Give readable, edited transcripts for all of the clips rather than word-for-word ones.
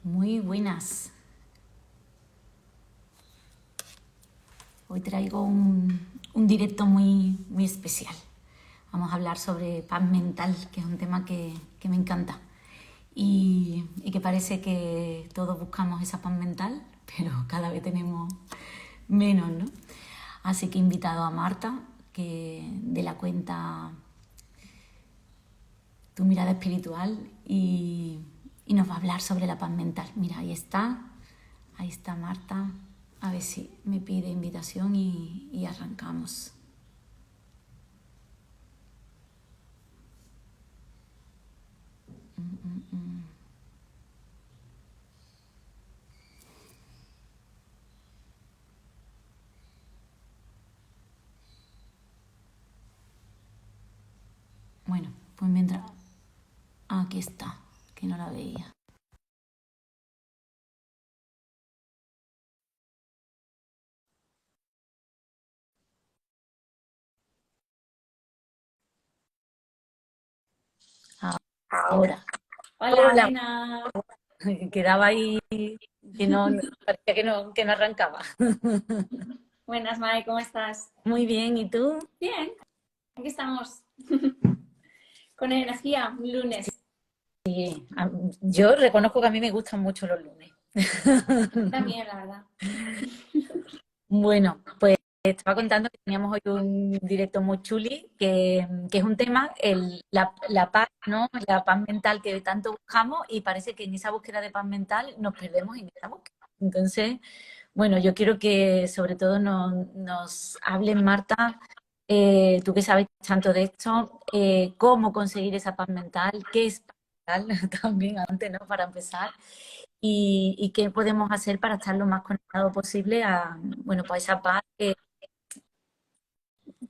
Muy buenas. Hoy traigo un directo muy especial. Vamos a hablar sobre paz mental, que es un tema que me encanta. Y que parece que todos buscamos esa paz mental, pero cada vez tenemos menos, ¿no? Así que he invitado a Marta, que de la cuenta Tu Mirada Espiritual, y nos va a hablar sobre la paz mental. Mira, ahí está Marta. A ver si me pide invitación y arrancamos. Bueno, pues mientras... Aquí está, que no la veía. Ahora. Hola, Hola. buenas. Quedaba ahí que no, parecía que no arrancaba. Buenas, Mai, ¿cómo estás? Muy bien, ¿y tú? Bien, aquí estamos. Con energía, un lunes. Sí, yo reconozco que a mí me gustan mucho los lunes. También, la verdad. Bueno, pues estaba contando que teníamos hoy un directo muy chuli, que es un tema, la paz, ¿no? La paz mental que tanto buscamos, y parece que en esa búsqueda de paz mental nos perdemos en esa búsqueda. Entonces, bueno, yo quiero que sobre todo nos hables, Marta, tú que sabes tanto de esto, cómo conseguir esa paz mental, qué es paz mental también antes, ¿no? Para empezar, y qué podemos hacer para estar lo más conectado posible a, bueno, pues esa paz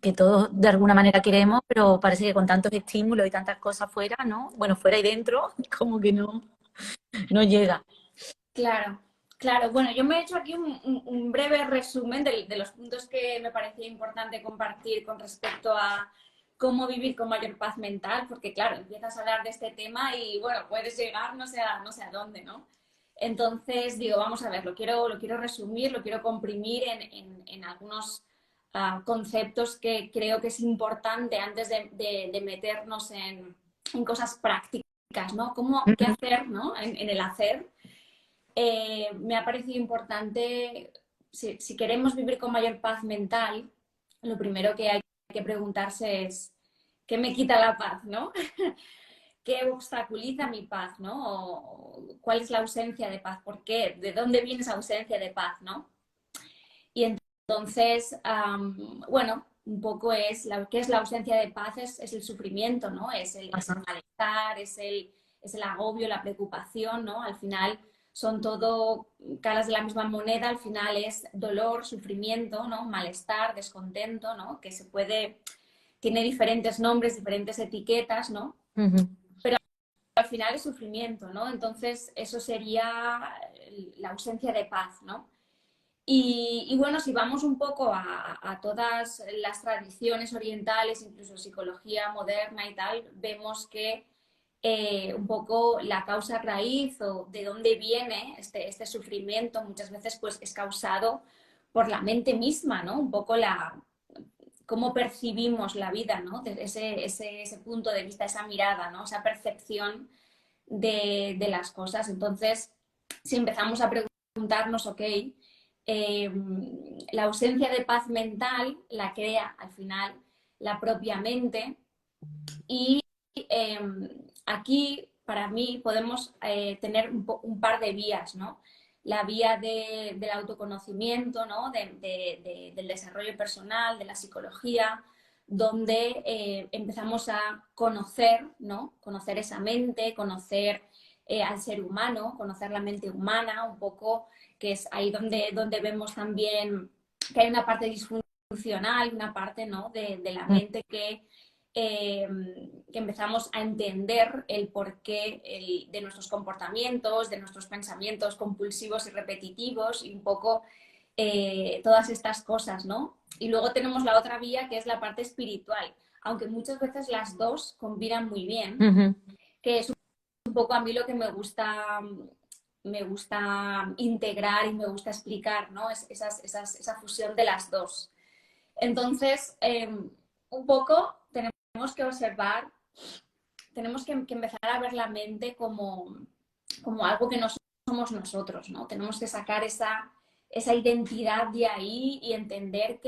que todos de alguna manera queremos, pero parece que con tantos estímulos y tantas cosas fuera, ¿no? Bueno, fuera y dentro, como que no llega. Claro, claro. Bueno, yo me he hecho aquí un breve resumen de los puntos que me parecía importante compartir con respecto a cómo vivir con mayor paz mental, porque claro, empiezas a hablar de este tema y bueno, puedes llegar no sé a dónde, ¿no? Entonces digo, vamos a ver, lo quiero resumir, lo quiero comprimir en algunos conceptos que creo que es importante antes de meternos en cosas prácticas, ¿no? ¿Qué hacer, ¿no? En el hacer. Me ha parecido importante, si queremos vivir con mayor paz mental, lo primero que hay que preguntarse es, ¿qué me quita la paz, no? ¿Qué obstaculiza mi paz, no? O, ¿cuál es la ausencia de paz? ¿Por qué? ¿De dónde viene esa ausencia de paz, no? Y entonces, bueno, un poco ¿qué es la ausencia de paz? Es el sufrimiento, ¿no? Es el malestar, es el agobio, la preocupación, ¿no? Al final son todo caras de la misma moneda, al final es dolor, sufrimiento, ¿no? Malestar, descontento, ¿no? Tiene diferentes nombres, diferentes etiquetas, ¿no? Ujú. Al final es sufrimiento, ¿no? Entonces, eso sería la ausencia de paz, ¿no? Y bueno, si vamos un poco a todas las tradiciones orientales, incluso psicología moderna y tal, vemos que un poco la causa raíz o de dónde viene este sufrimiento muchas veces pues es causado por la mente misma, ¿no? Un poco cómo percibimos la vida, ¿no? Desde ese punto de vista, esa mirada, ¿no? Esa percepción de las cosas. Entonces, si empezamos a preguntarnos, ok, la ausencia de paz mental la crea al final la propia mente y eh, aquí para mí podemos tener un par de vías, ¿no? La vía del autoconocimiento, ¿no? Del desarrollo personal, de la psicología, donde empezamos a conocer, ¿no? Conocer esa mente, conocer al ser humano, conocer la mente humana, un poco, que es ahí donde vemos también que hay una parte disfuncional, una parte, ¿no? de la mente eh, que empezamos a entender el porqué de nuestros comportamientos, de nuestros pensamientos compulsivos y repetitivos y un poco todas estas cosas, ¿no? Y luego tenemos la otra vía que es la parte espiritual, aunque muchas veces las dos combinan muy bien, Ujú. que es un poco a mí lo que me gusta me gusta integrar y me gusta explicar, ¿no? Esa fusión de las dos. Entonces, un poco tenemos que observar, tenemos que empezar a ver la mente como algo que no somos nosotros, ¿no? Tenemos que sacar esa identidad de ahí y entender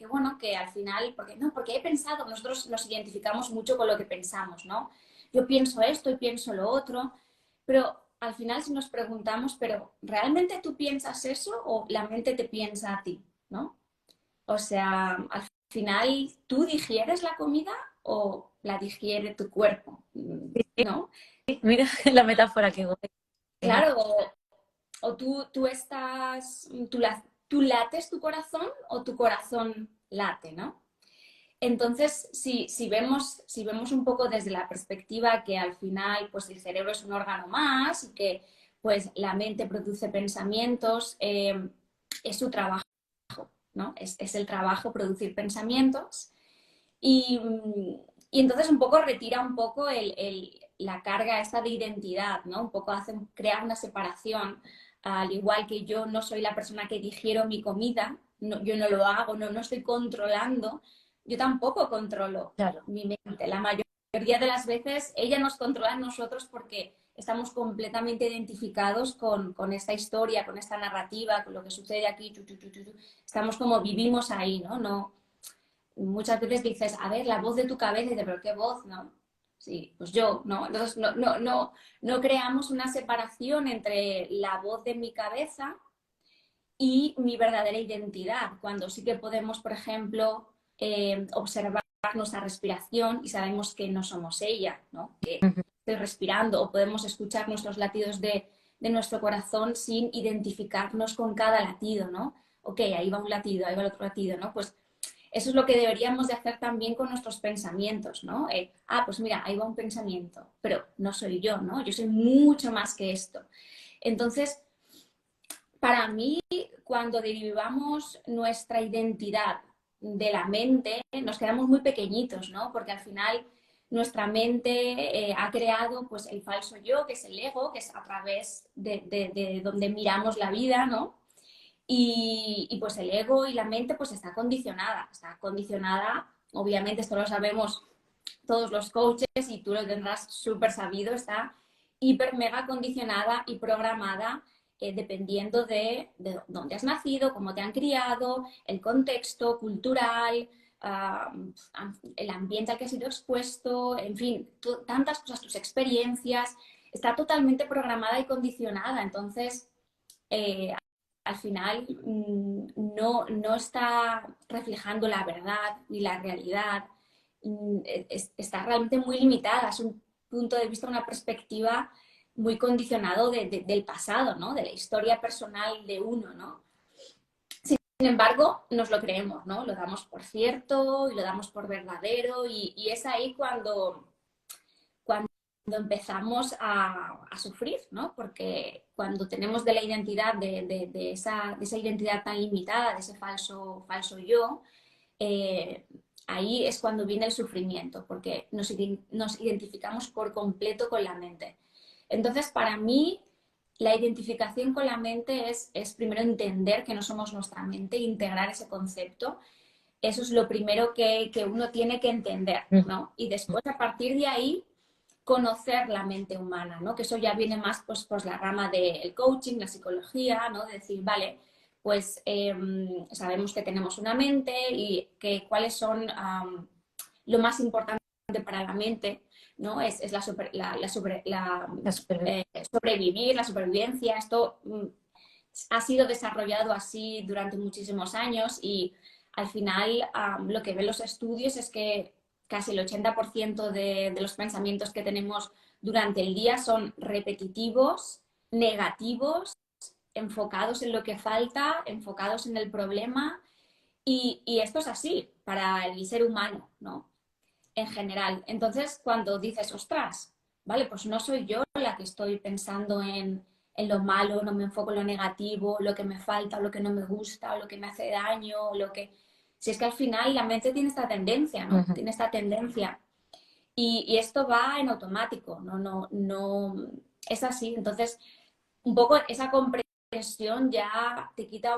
bueno, que al final, porque he pensado, nosotros nos identificamos mucho con lo que pensamos, ¿no? Yo pienso esto y pienso lo otro, pero al final si nos preguntamos, pero ¿realmente tú piensas eso o la mente te piensa a ti, ¿no? O sea, al final, ¿tú digieres la comida o la digiere tu cuerpo? ¿No? Mira la metáfora que guay. Claro, o tú estás, tú lates tu corazón o tu corazón late, ¿no? Entonces, si vemos un poco desde la perspectiva que al final, pues el cerebro es un órgano más y que pues la mente produce pensamientos, es su trabajo, ¿no? Es el trabajo producir pensamientos y, y entonces un poco retira un poco la carga esta de identidad, ¿no? Un poco crea una separación, al igual que yo no soy la persona que digiero mi comida, no, yo no lo hago, no estoy controlando, yo tampoco controlo Claro, mi mente. La mayoría de las veces ella nos controla a nosotros porque estamos completamente identificados con esta historia, con esta narrativa, con lo que sucede aquí, estamos como vivimos ahí, ¿no? No, muchas veces dices, a ver, la voz de tu cabeza, y dices, pero ¿qué voz, no? Sí, pues yo, ¿no? Entonces no creamos una separación entre la voz de mi cabeza y mi verdadera identidad, cuando sí que podemos, por ejemplo, observar nuestra respiración y sabemos que no somos ella, ¿no? Que estoy respirando, o podemos escuchar nuestros latidos de nuestro corazón sin identificarnos con cada latido, ¿no? Ok, ahí va un latido, ahí va el otro latido, ¿no? Pues eso es lo que deberíamos de hacer también con nuestros pensamientos, ¿no? Pues mira, ahí va un pensamiento, pero no soy yo, ¿no? Yo soy mucho más que esto. Entonces, para mí, cuando derivamos nuestra identidad de la mente, nos quedamos muy pequeñitos, ¿no? Porque al final nuestra mente ha creado pues el falso yo, que es el ego, que es a través de donde miramos la vida, ¿no? Pues el ego y la mente pues está condicionada, obviamente esto lo sabemos todos los coaches y tú lo tendrás súper sabido, está hiper mega condicionada y programada dependiendo de dónde has nacido, cómo te han criado, el contexto cultural, el ambiente al que has sido expuesto, en fin, tantas cosas, tus experiencias, está totalmente programada y condicionada. Entonces, eh, al final no está reflejando la verdad ni la realidad, está realmente muy limitada, es un punto de vista, una perspectiva muy condicionado del pasado, ¿no? De la historia personal de uno, ¿no? Sin embargo, nos lo creemos, ¿no? Lo damos por cierto y lo damos por verdadero y es ahí cuando empezamos a sufrir, ¿no? Porque cuando tenemos de la identidad, de esa identidad tan limitada, de ese falso yo, ahí es cuando viene el sufrimiento, porque nos identificamos por completo con la mente. Entonces, para mí, la identificación con la mente es primero entender que no somos nuestra mente, integrar ese concepto. Eso es lo primero que uno tiene que entender, ¿no? Y después, a partir de ahí, conocer la mente humana, ¿no? Que eso ya viene más pues la rama del coaching, la psicología, ¿no? De decir, vale, pues sabemos que tenemos una mente y que cuáles son lo más importante para la mente, ¿no? Es la supervivencia. sobrevivir, la supervivencia. Esto ha sido desarrollado así durante muchísimos años y al final lo que ven los estudios es que casi el 80% de los pensamientos que tenemos durante el día son repetitivos, negativos, enfocados en lo que falta, enfocados en el problema y esto es así para el ser humano, ¿no? En general. Entonces, cuando dices, ostras, vale, pues no soy yo la que estoy pensando en lo malo, no me enfoco en lo negativo, lo que me falta, lo que no me gusta, lo que me hace daño, lo que... Si es que al final la mente tiene esta tendencia, ¿no? Tiene esta tendencia. Y esto va en automático, no, es así. Entonces, un poco esa comprensión ya te quita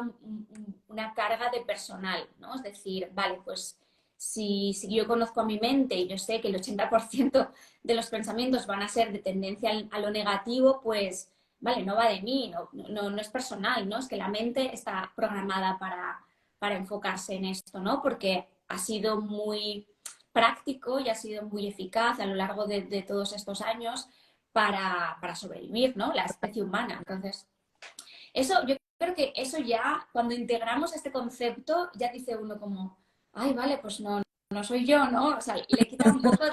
una carga de personal, ¿no? Es decir, vale, pues si yo conozco a mi mente y yo sé que el 80% de los pensamientos van a ser de tendencia a lo negativo, pues, vale, no va de mí, no es personal, ¿no? Es que la mente está programada para enfocarse en esto, ¿no? Porque ha sido muy práctico y ha sido muy eficaz a lo largo de todos estos años para sobrevivir, ¿no? La especie humana. Entonces, eso, yo creo que eso ya, cuando integramos este concepto, ya dice uno como, ay, vale, pues no soy yo, ¿no? O sea, le quita un poco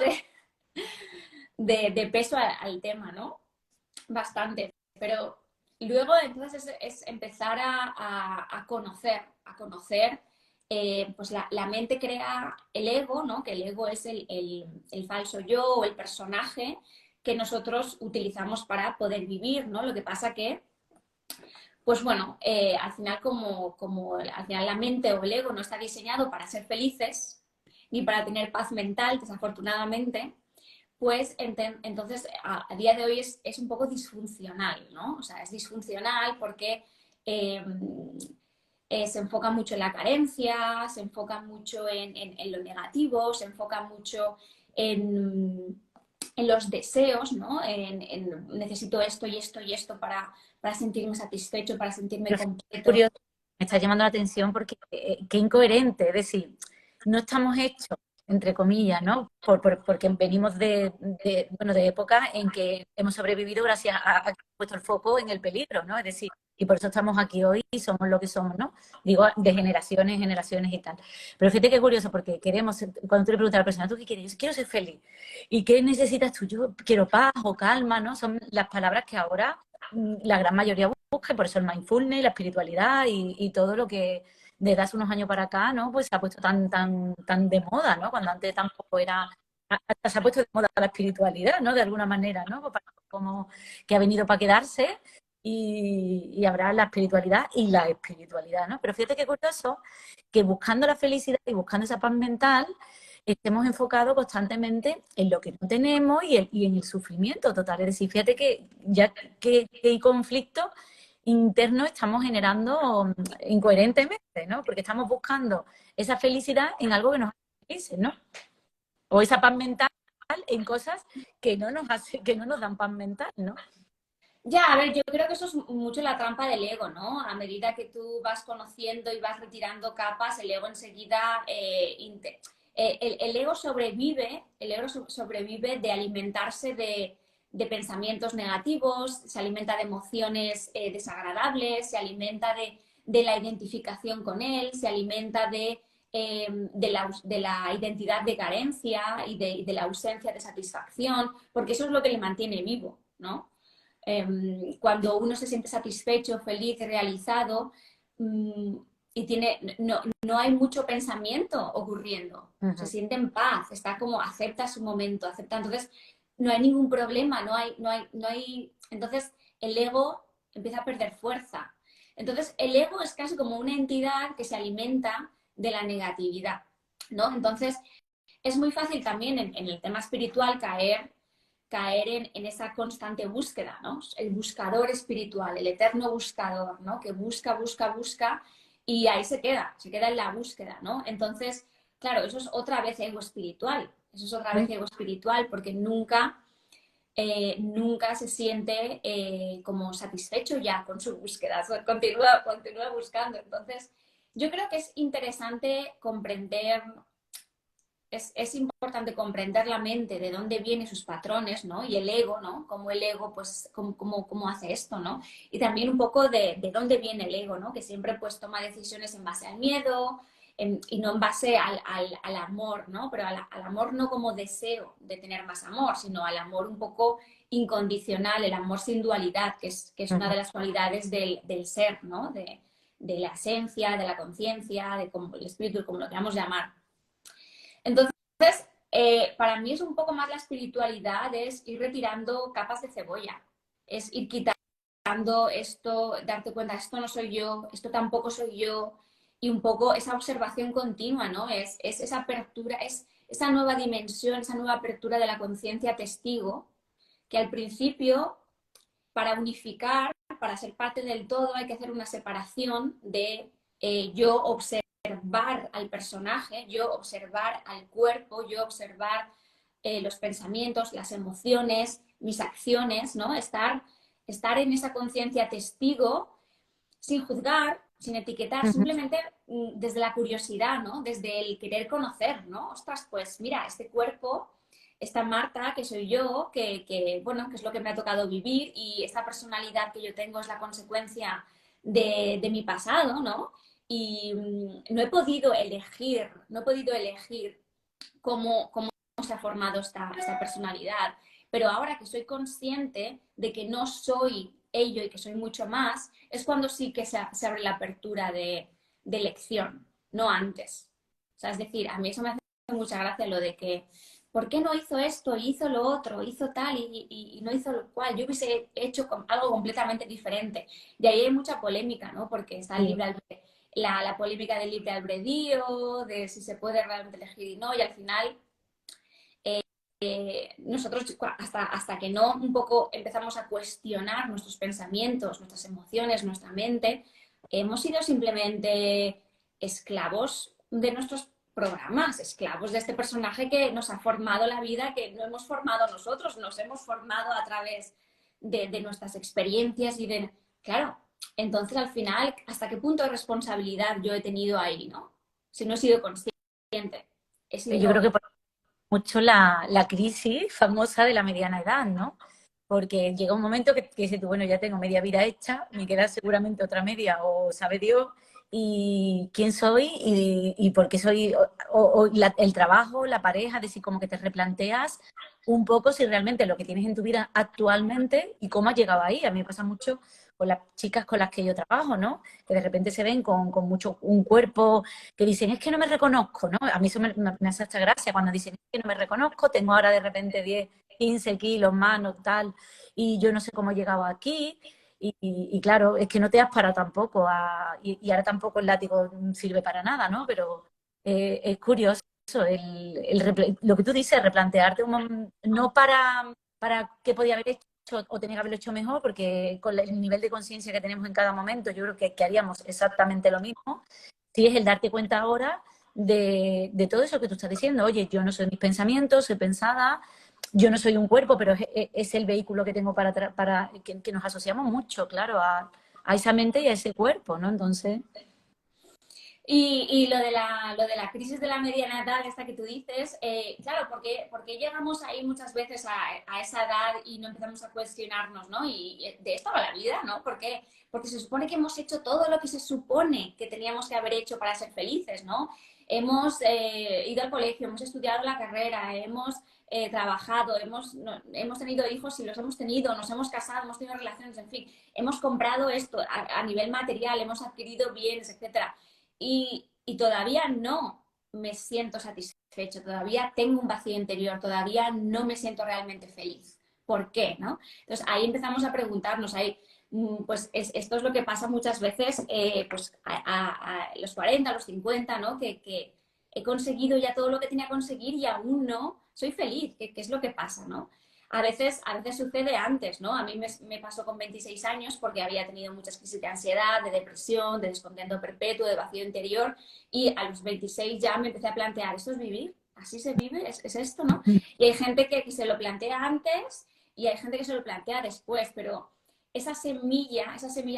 de peso al tema, ¿no? Bastante. Pero luego entonces es empezar a conocer, pues la mente crea el ego, ¿no? Que el ego es el falso yo o el personaje que nosotros utilizamos para poder vivir, ¿no? Lo que pasa que, pues bueno, al final como al final la mente o el ego no está diseñado para ser felices ni para tener paz mental, desafortunadamente, pues entonces a día de hoy es un poco disfuncional, ¿no? O sea, es disfuncional porque eh, se enfoca mucho en la carencia, se enfoca mucho en lo negativo, se enfoca mucho en los deseos, ¿no? Necesito esto y esto y esto para sentirme satisfecho, para sentirme Pero fíjate qué completo. curioso, me está llamando la atención porque qué incoherente, es decir, no estamos hechos, entre comillas, ¿no? Porque venimos bueno, de épocas en que hemos sobrevivido gracias a que hemos puesto el foco en el peligro, ¿no? Es decir, y por eso estamos aquí hoy y somos lo que somos, ¿no? Digo, de generaciones en generaciones y tal. Pero fíjate qué curioso, porque queremos, cuando tú le preguntas a la persona, ¿tú qué quieres? Yo quiero ser feliz. ¿Y qué necesitas tú? Yo quiero paz o calma, ¿no? Son las palabras que ahora la gran mayoría busca, y por eso el mindfulness, la espiritualidad y todo lo que desde hace unos años para acá, ¿no? Pues se ha puesto tan de moda, ¿no? Cuando antes tampoco era, hasta se ha puesto de moda la espiritualidad, ¿no? De alguna manera, ¿no? Pues como que ha venido para quedarse y habrá la espiritualidad y la espiritualidad, ¿no? Pero fíjate qué curioso que buscando la felicidad y buscando esa paz mental, estemos enfocados constantemente en lo que no tenemos y en el sufrimiento total. Es decir, fíjate que ya que hay conflicto interno estamos generando incoherentemente, ¿no? Porque estamos buscando esa felicidad en algo que nos hace felices, ¿no? O esa paz mental en cosas que no nos dan paz mental, ¿no? Ya, a ver, yo creo que eso es mucho la trampa del ego, ¿no? A medida que tú vas conociendo y vas retirando capas, el ego enseguida, el ego sobrevive, sobrevive de alimentarse de pensamientos negativos, se alimenta de emociones desagradables, se alimenta de la identificación con él, se alimenta de la identidad de carencia y de la ausencia de satisfacción, porque eso es lo que le mantiene vivo, ¿no? Cuando uno se siente satisfecho, feliz, realizado y no hay mucho pensamiento ocurriendo, se Ujú. siente en paz, está como acepta su momento, acepta, entonces no hay ningún problema, entonces el ego empieza a perder fuerza. Entonces el ego es casi como una entidad que se alimenta de la negatividad, ¿no? Entonces es muy fácil también en el tema espiritual caer en esa constante búsqueda, ¿no? El buscador espiritual, el eterno buscador, ¿no? Que busca y ahí se queda en la búsqueda, ¿no? Entonces, claro, eso es otra vez ego espiritual, eso es otra vez ego espiritual porque nunca se siente como satisfecho ya con su búsqueda, continúa buscando. Entonces, yo creo que es interesante comprender es importante comprender la mente, de dónde vienen sus patrones, ¿no? Y el ego, ¿no? Cómo el ego, pues, cómo hace esto, ¿no? Y también un poco de dónde viene el ego, ¿no? Que siempre, pues, toma decisiones en base al miedo y no en base al amor, ¿no? Pero al amor no como deseo de tener más amor, sino al amor un poco incondicional, el amor sin dualidad, que es una Ujú. de las cualidades del ser, ¿no? De la esencia, de la conciencia, de como el espíritu, como lo queramos llamar. Entonces, para mí es un poco más la espiritualidad, es ir retirando capas de cebolla, es ir quitando esto, darte cuenta, esto no soy yo, esto tampoco soy yo, y un poco esa observación continua, ¿no? Es esa apertura, es esa nueva dimensión, esa nueva apertura de la conciencia testigo, que al principio, para unificar, para ser parte del todo, hay que hacer una separación de yo observar al personaje, yo observar al cuerpo, yo observar los pensamientos, las emociones, mis acciones, ¿no? Estar en esa conciencia testigo sin juzgar, sin etiquetar, Ujú. simplemente desde la curiosidad, ¿no? Desde el querer conocer, ¿no? Ostras, pues mira, este cuerpo, esta Marta, que soy yo, bueno, que es lo que me ha tocado vivir y esta personalidad que yo tengo es la consecuencia de mi pasado, ¿no? Y no he podido elegir, no he podido elegir cómo se ha formado esta personalidad. Pero ahora que soy consciente de que no soy ello y que soy mucho más, es cuando sí que se abre la apertura de elección, no antes. O sea, es decir, a mí eso me hace mucha gracia lo de que, ¿por qué no hizo esto? Hizo lo otro, hizo tal y no hizo lo cual. Yo hubiese hecho algo completamente diferente. Y ahí hay mucha polémica, ¿no? Porque está el Sí. libre la polémica del libre albedrío, de si se puede realmente elegir y no, y al final nosotros hasta que no un poco empezamos a cuestionar nuestros pensamientos, nuestras emociones, nuestra mente, hemos sido simplemente esclavos de nuestros programas, esclavos de este personaje que nos ha formado la vida, que no hemos formado nosotros, nos hemos formado a través de nuestras experiencias y de... Claro, entonces al final, ¿hasta qué punto de responsabilidad yo he tenido ahí, no? Si no he sido consciente, he Yo creo sido... que por mucho la crisis famosa de la mediana edad, ¿no? Porque llega un momento que dices tú, bueno, ya tengo media vida hecha, me queda seguramente otra media, o sabe Dios, y quién soy y por qué soy, el trabajo, la pareja, es decir, como que te replanteas un poco si realmente lo que tienes en tu vida actualmente y cómo has llegado ahí. A mí me pasa mucho con las chicas con las que yo trabajo, ¿no? Que de repente se ven con mucho un cuerpo que dicen, es que no me reconozco, ¿no? A mí eso me hace hasta gracia cuando dicen, es que no me reconozco, tengo ahora de repente 10 15 kilos más, no tal, y yo no sé cómo he llegado aquí. Y claro, es que no te has parado tampoco, y ahora tampoco el látigo sirve para nada, ¿no? Pero es curioso lo que tú dices, replantearte no para qué podía haber hecho o tenía que haberlo hecho mejor, porque con el nivel de conciencia que tenemos en cada momento, yo creo que haríamos exactamente lo mismo. Sí, es el darte cuenta ahora de todo eso que tú estás diciendo. Oye, yo no soy mis pensamientos, soy pensada, yo no soy un cuerpo, pero es el vehículo que tengo para que nos asociamos mucho, claro, a esa mente y a ese cuerpo, ¿no? Entonces, Y lo de la crisis de la mediana edad, esta que tú dices, claro, porque llegamos ahí muchas veces a esa edad y no empezamos a cuestionarnos, ¿no? Y de esto va la vida, ¿no? Porque se supone que hemos hecho todo lo que se supone que teníamos que haber hecho para ser felices, ¿no? Hemos ido al colegio, hemos estudiado la carrera, hemos trabajado, hemos tenido hijos y los hemos tenido, nos hemos casado, hemos tenido relaciones, en fin, hemos comprado esto a nivel material, hemos adquirido bienes, etcétera y todavía no me siento satisfecho, todavía tengo un vacío interior, todavía no me siento realmente feliz. ¿Por qué? ¿No? Entonces ahí empezamos a preguntarnos, ahí, pues esto es lo que pasa muchas veces pues a los 40, a los 50, ¿no? Que he conseguido ya todo lo que tenía que conseguir y aún no soy feliz. ¿Qué es lo que pasa, no? A veces sucede antes, ¿no? A mí me pasó con 26 años porque había tenido muchas crisis de ansiedad, de depresión, de descontento perpetuo, de vacío interior y a los 26 ya me empecé a plantear, ¿esto es vivir? ¿Así se vive? ¿Es esto, no? Y hay gente que se lo plantea antes y hay gente que se lo plantea después, pero esa semilla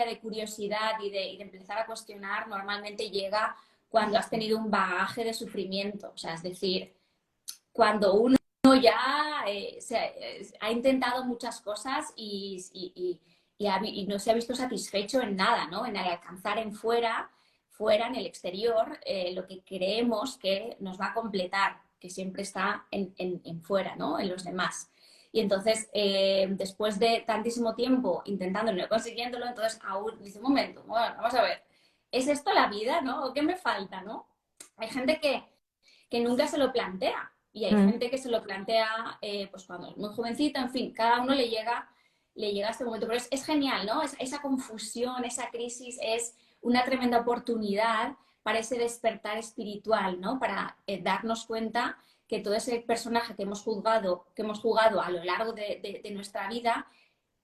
de curiosidad y de empezar a cuestionar normalmente llega cuando has tenido un bagaje de sufrimiento, o sea, es decir, cuando uno ya ha intentado muchas cosas y no se ha visto satisfecho en nada, ¿no? En el alcanzar fuera en el exterior, lo que creemos que nos va a completar, que siempre está en fuera, ¿no? En los demás. Y entonces, después de tantísimo tiempo intentándolo y no consiguiéndolo, entonces aún dice, un momento, bueno, vamos a ver, ¿es esto la vida, no? ¿O qué me falta, no? Hay gente que nunca se lo plantea. Y hay mm, gente que se lo plantea pues cuando es muy jovencita, en fin, cada uno le llega a este momento. Pero es genial, ¿no? Esa confusión, esa crisis es una tremenda oportunidad para ese despertar espiritual, ¿no? Para darnos cuenta que todo ese personaje que hemos jugado a lo largo de nuestra vida,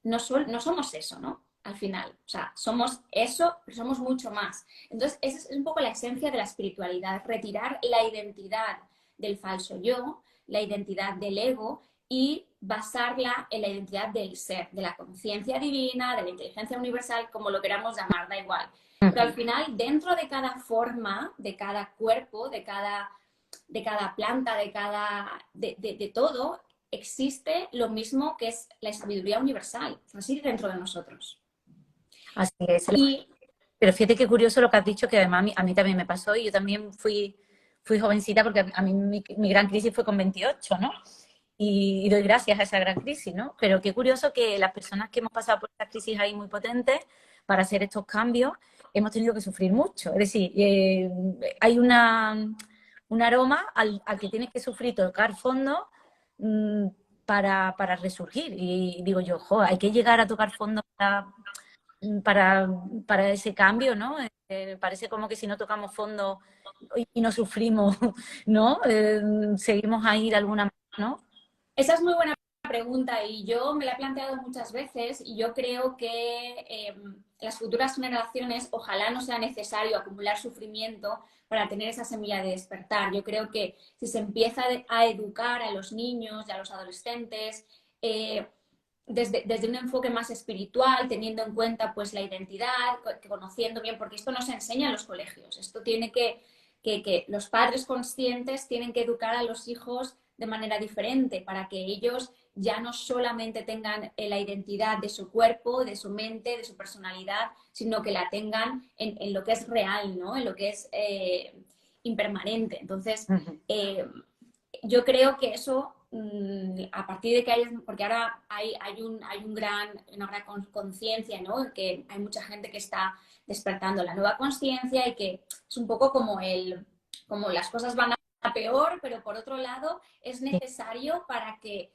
no somos eso, ¿no? al final. O sea, somos eso, pero somos mucho más. Entonces, esa es un poco la esencia de la espiritualidad, retirar la identidad del falso yo, la identidad del ego y basarla en la identidad del ser, de la conciencia divina, de la inteligencia universal, como lo queramos llamar, da igual. Pero al final, dentro de cada forma, de cada cuerpo, de cada planta, de todo, existe lo mismo que es la sabiduría universal, así dentro de nosotros. Así es. Y Pero fíjate qué curioso lo que has dicho, que además a mí también me pasó y yo también fui jovencita porque a mí mi gran crisis fue con 28, ¿no? Y doy gracias a esa gran crisis, ¿no? Pero qué curioso que las personas que hemos pasado por estas crisis ahí muy potentes para hacer estos cambios hemos tenido que sufrir mucho. Es decir, hay un aroma al que tienes que sufrir, tocar fondo mmm, para resurgir. Y digo yo, jo, hay que llegar a tocar fondo para, para ese cambio, ¿no? Parece como que si no tocamos fondo y no sufrimos, ¿no? Seguimos ahí de alguna manera, ¿no? esa es muy buena pregunta y yo me la he planteado muchas veces y yo creo que las futuras generaciones ojalá no sea necesario acumular sufrimiento para tener esa semilla de despertar. Yo creo que si se empieza a educar a los niños y a los adolescentes desde un enfoque más espiritual, teniendo en cuenta pues la identidad, conociendo bien, porque esto no se enseña en los colegios, esto tiene que los padres conscientes tienen que educar a los hijos de manera diferente para que ellos ya no solamente tengan la identidad de su cuerpo, de su mente, de su personalidad, sino que la tengan en lo que es real, ¿no? En lo que es impermanente. Entonces, yo creo que eso, a partir de que hay, porque ahora una gran conciencia, ¿no? Que hay mucha gente que está despertando la nueva conciencia y que es un poco como las cosas van a peor, pero por otro lado es necesario para que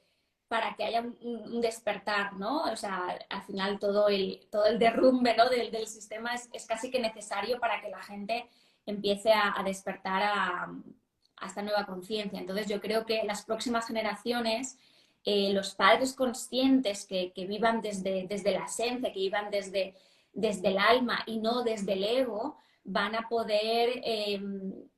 haya un despertar, ¿no? O sea, al final todo el derrumbe, ¿no? del sistema es casi que necesario para que la gente empiece a despertar a esta nueva conciencia. Entonces yo creo que las próximas generaciones, los padres conscientes que vivan desde la esencia, que vivan desde el alma y no desde el ego, van a poder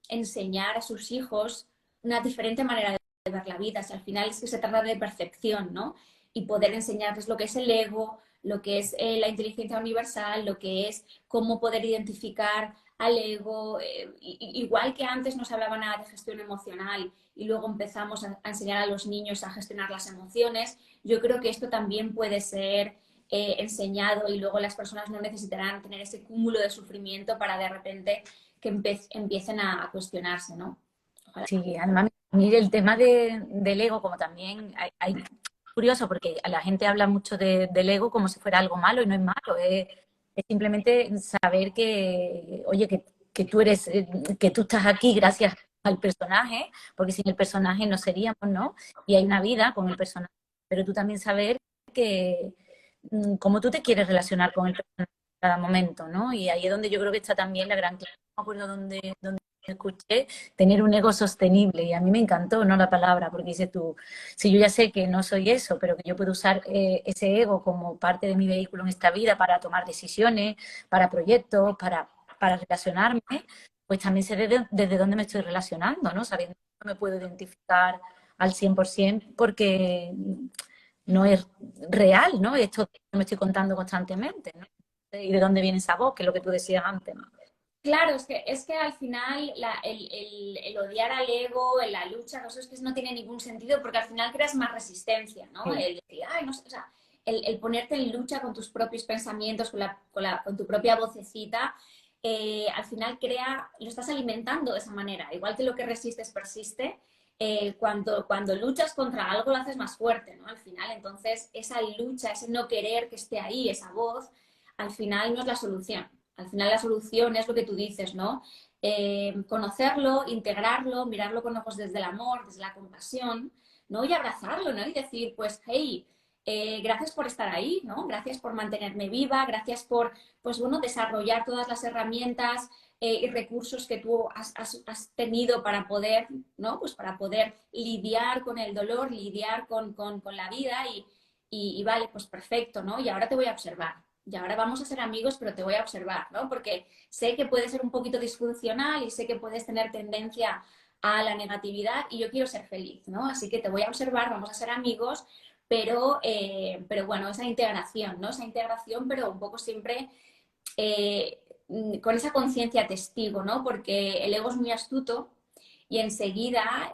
enseñar a sus hijos una diferente manera de ver la vida. O sea, al final es que se trata de percepción, ¿no? Y poder enseñarles lo que es el ego, lo que es la inteligencia universal, lo que es cómo poder identificar al ego, igual que antes nos hablaban de gestión emocional y luego empezamos a enseñar a los niños a gestionar las emociones, yo creo que esto también puede ser enseñado y luego las personas no necesitarán tener ese cúmulo de sufrimiento para de repente que empiecen a cuestionarse, ¿no? Ojalá. Sí, además, mire, el tema del ego, como también curioso, porque la gente habla mucho del ego como si fuera algo malo y no es malo, es simplemente saber que, oye, que tú eres, que tú estás aquí gracias al personaje, porque sin el personaje no seríamos, ¿no? Y hay una vida con el personaje, pero tú también saber que cómo tú te quieres relacionar con el personaje en cada momento, ¿no? Y ahí es donde yo creo que está también la gran clave. No me acuerdo dónde escuché tener un ego sostenible y a mí me encantó, ¿no? La palabra, porque dices tú, si yo ya sé que no soy eso, pero que yo puedo usar ese ego como parte de mi vehículo en esta vida para tomar decisiones, para proyectos, para relacionarme, pues también sé desde dónde me estoy relacionando, ¿no? Sabiendo que no me puedo identificar al 100% porque no es real, ¿no? Esto que me estoy contando constantemente, ¿no? Y de dónde viene esa voz, que es lo que tú decías antes, ¿no? Claro, es que al final el odiar al ego, en la lucha, eso es que no tiene ningún sentido porque al final creas más resistencia, ¿no? Sí. El decir, ay, no sé, o sea, el ponerte en lucha con tus propios pensamientos, con tu propia vocecita, al final lo estás alimentando de esa manera. Igual que lo que resistes persiste, cuando luchas contra algo lo haces más fuerte, ¿no? Al final, entonces, esa lucha, ese no querer que esté ahí, esa voz, al final no es la solución. Al final la solución es lo que tú dices, ¿no? Conocerlo, integrarlo, mirarlo con ojos desde el amor, desde la compasión, ¿no? Y abrazarlo, ¿no? Y decir, pues, hey, gracias por estar ahí, ¿no? Gracias por mantenerme viva, gracias por, pues, bueno, desarrollar todas las herramientas y recursos que tú has tenido para poder, ¿no? Pues para poder lidiar con el dolor, lidiar con la vida y vale, pues perfecto, ¿no? Y ahora te voy a observar. y ahora vamos a ser amigos, pero te voy a observar, ¿no? Porque sé que puedes ser un poquito disfuncional y sé que puedes tener tendencia a la negatividad y yo quiero ser feliz, ¿no? Así que te voy a observar, vamos a ser amigos, pero bueno, esa integración, ¿no? Esa integración, pero un poco siempre con esa conciencia testigo, ¿no? Porque el ego es muy astuto y enseguida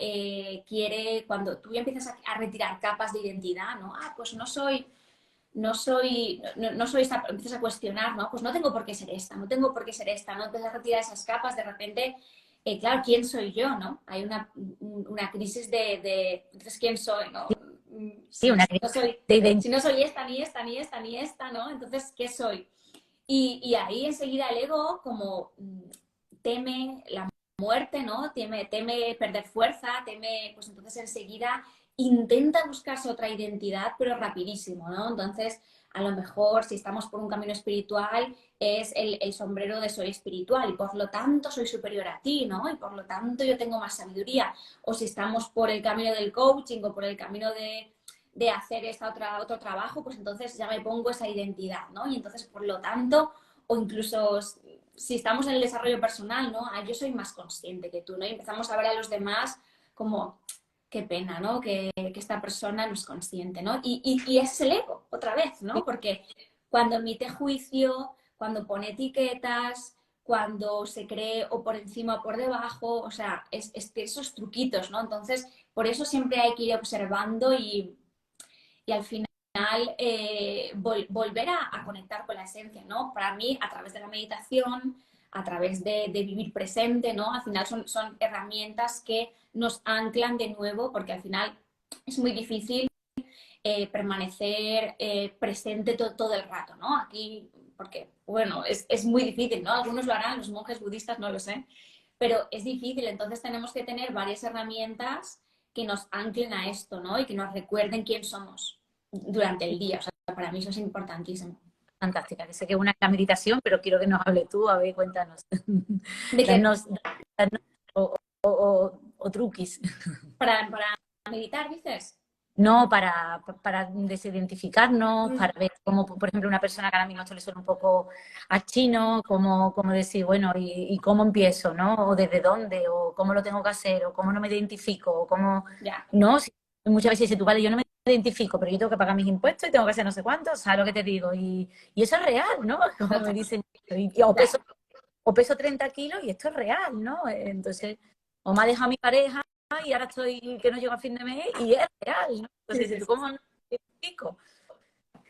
quiere, cuando tú ya empiezas a retirar capas de identidad, ¿no? Ah, pues no soy esta, empiezas a cuestionar, ¿no? Pues no tengo por qué ser esta, no tengo por qué ser esta, ¿no? Empiezas a retirar esas capas, de repente, claro, ¿quién soy yo, no? Hay una crisis entonces, ¿quién soy, no? Sí, una No crisis soy, de identidad. si no soy esta, ni esta, ni esta, ni esta, ¿no? Entonces, ¿qué soy? Y ahí enseguida el ego como teme la muerte, ¿no? Teme perder fuerza, teme, pues entonces enseguida intenta buscarse otra identidad, pero rapidísimo, ¿no? Entonces, a lo mejor si estamos por un camino espiritual, es el sombrero de soy espiritual y por lo tanto soy superior a ti, ¿no? Y por lo tanto yo tengo más sabiduría. O si estamos por el camino del coaching o por el camino de hacer otro trabajo, pues entonces ya me pongo esa identidad, ¿no? Y entonces, por lo tanto, o incluso si estamos en el desarrollo personal, ¿no? Ah, yo soy más consciente que tú, ¿no? Y empezamos a ver a los demás como, qué pena, ¿no? Que esta persona no es consciente, ¿no? Y es el ego, otra vez, ¿no? Porque cuando emite juicio, cuando pone etiquetas, cuando se cree o por encima o por debajo, o sea, es esos truquitos, ¿no? Entonces, por eso siempre hay que ir observando y al final volver a conectar con la esencia, ¿no? Para mí, a través de la meditación, a través de vivir presente, ¿no? Al final son herramientas que nos anclan de nuevo, porque al final es muy difícil permanecer presente todo el rato, ¿no? Aquí, porque, bueno, es muy difícil, ¿no? Algunos lo harán, los monjes budistas no lo sé, pero es difícil, entonces tenemos que tener varias herramientas que nos anclen a esto, ¿no? Y que nos recuerden quién somos durante el día. O sea, para mí eso es importantísimo. Fantástica, que sé que una es la meditación, pero quiero que nos hable tú, a ver, cuéntanos. ¿De qué? Danos, danos o truquis. Para meditar, dices. No, para desidentificarnos, Mm, para ver cómo, por ejemplo, una persona que ahora mismo esto le suena un poco a chino, cómo decir, bueno, y cómo empiezo, ¿no? O desde dónde, o cómo lo tengo que hacer, o cómo no me identifico, o cómo, ya, no, muchas veces dices tú, vale, yo no me identifico, pero yo tengo que pagar mis impuestos y tengo que hacer no sé cuánto, ¿sabes lo que te digo? Y eso es real, ¿no? Como me total. dicen, Ya, o peso 30 kilos y esto es real, ¿no? Entonces, o me ha dejado mi pareja y ahora estoy que no llego a fin de mes y es real, ¿no? sí, Entonces, sí, ¿tú sí. cómo no te explico?